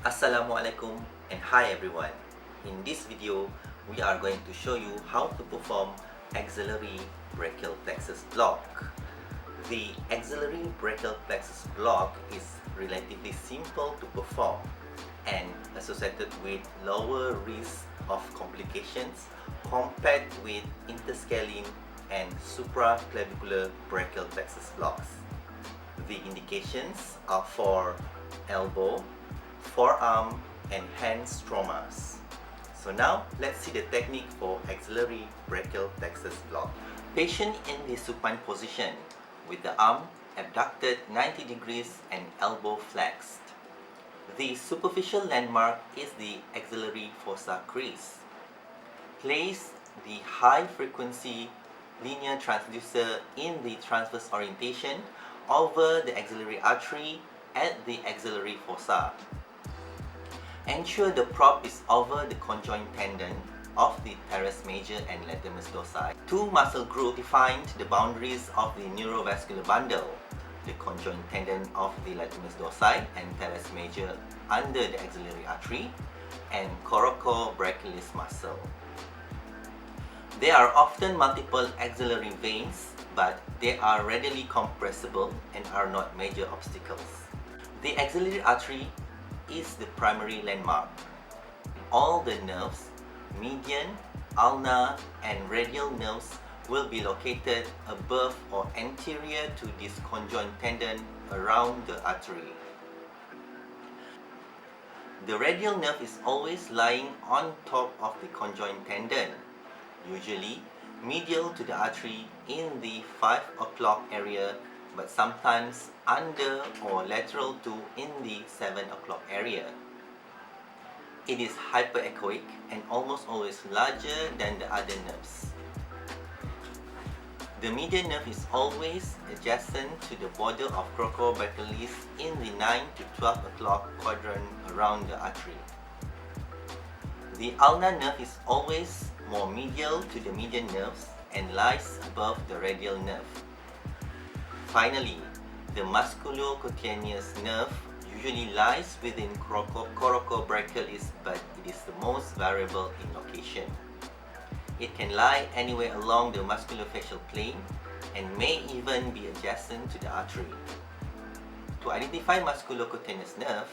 Assalamualaikum and hi everyone. In this video, we are going to show you how to perform Axillary Brachial Plexus block. The Axillary Brachial Plexus block is relatively simple to perform and associated with lower risk of complications compared with interscalene and supraclavicular brachial plexus blocks. The indications are for elbow, forearm and hand traumas. So now let's see the technique for axillary brachial plexus block. Patient in the supine position with the arm abducted 90 degrees and elbow flexed. The superficial landmark is the axillary fossa crease. Place the high frequency linear transducer in the transverse orientation over the axillary artery at the axillary fossa. Ensure the probe is over the conjoint tendon of the teres major and latissimus dorsi. Two muscle groups defined the boundaries of the neurovascular bundle, the conjoint tendon of the latissimus dorsi and teres major under the axillary artery, and coracobrachialis muscle. There are often multiple axillary veins, but they are readily compressible and are not major obstacles. The axillary artery is the primary landmark. All the nerves, median, ulnar and radial nerves will be located above or anterior to this conjoint tendon around the artery. The radial nerve is always lying on top of the conjoint tendon, usually medial to the artery in the 5 o'clock area, but sometimes under or lateral to in the 7 o'clock area. It is hyperechoic and almost always larger than the other nerves. The median nerve is always adjacent to the border of coracobrachialis in the 9 to 12 o'clock quadrant around the artery. The ulnar nerve is always more medial to the median nerves and lies above the radial nerve. Finally, the musculocutaneous nerve usually lies within coracobrachialis, but it is the most variable in location. It can lie anywhere along the musculofacial plane and may even be adjacent to the artery. To identify musculocutaneous nerve,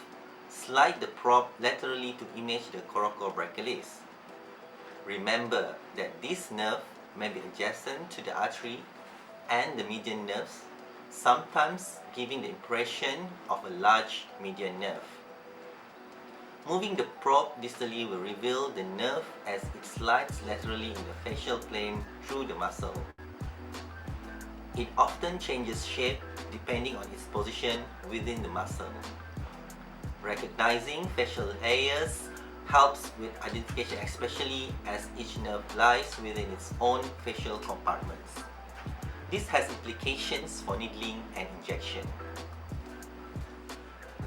slide the probe laterally to image the coracobrachialis. Remember that this nerve may be adjacent to the artery and the median nerves, sometimes giving the impression of a large median nerve. Moving the probe distally will reveal the nerve as it slides laterally in the facial plane through the muscle. It often changes shape depending on its position within the muscle. Recognizing facial layers helps with identification, especially as each nerve lies within its own facial compartments. This has implications for needling and injection.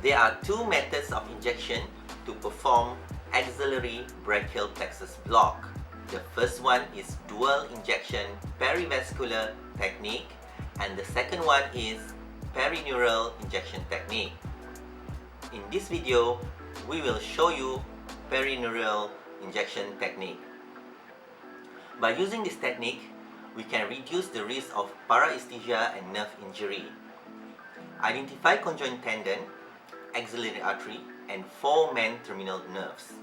There are two methods of injection to perform axillary brachial plexus block. The first one is dual injection perivascular technique and the second one is perineural injection technique. In this video, we will show you perineural injection technique. By using this technique, we can reduce the risk of paraesthesia and nerve injury. Identify conjoint tendon, axillary artery, and 4 main terminal nerves.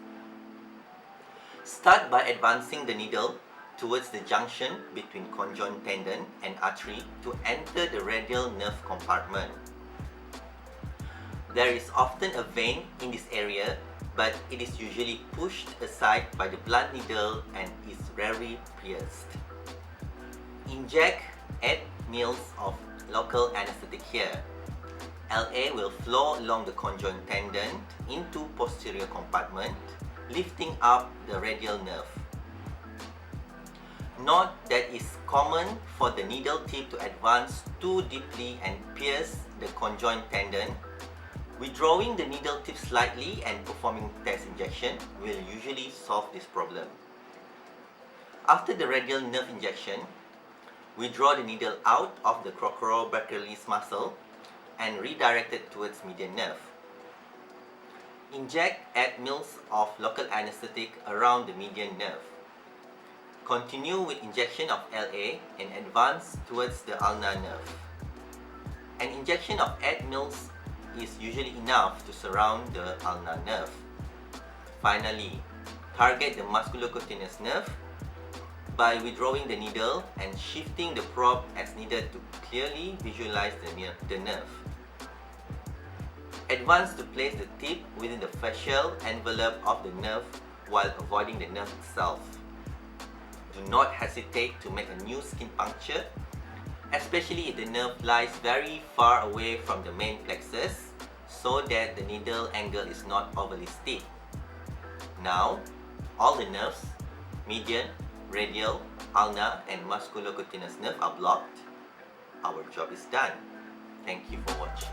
Start by advancing the needle towards the junction between conjoint tendon and artery to enter the radial nerve compartment. There is often a vein in this area, but it is usually pushed aside by the blunt needle and is rarely pierced. Inject 8 mL of local anesthetic here. LA will flow along the conjoint tendon into posterior compartment, lifting up the radial nerve. Note that it is common for the needle tip to advance too deeply and pierce the conjoint tendon. Withdrawing the needle tip slightly and performing test injection will usually solve this problem. After the radial nerve injection, we draw the needle out of the coracobrachialis muscle and redirect it towards median nerve. Inject 8 mL of local anesthetic around the median nerve. Continue with injection of LA and advance towards the ulnar nerve. An injection of 8 mL is usually enough to surround the ulnar nerve. Finally, target the musculocutaneous nerve by withdrawing the needle and shifting the probe as needed to clearly visualize the nerve. Advance to place the tip within the fascial envelope of the nerve while avoiding the nerve itself. Do not hesitate to make a new skin puncture, especially if the nerve lies very far away from the main plexus, so that the needle angle is not overly steep. Now, all the nerves, median, radial, ulnar and musculocutaneous nerve are blocked. Our job is done. Thank you for watching.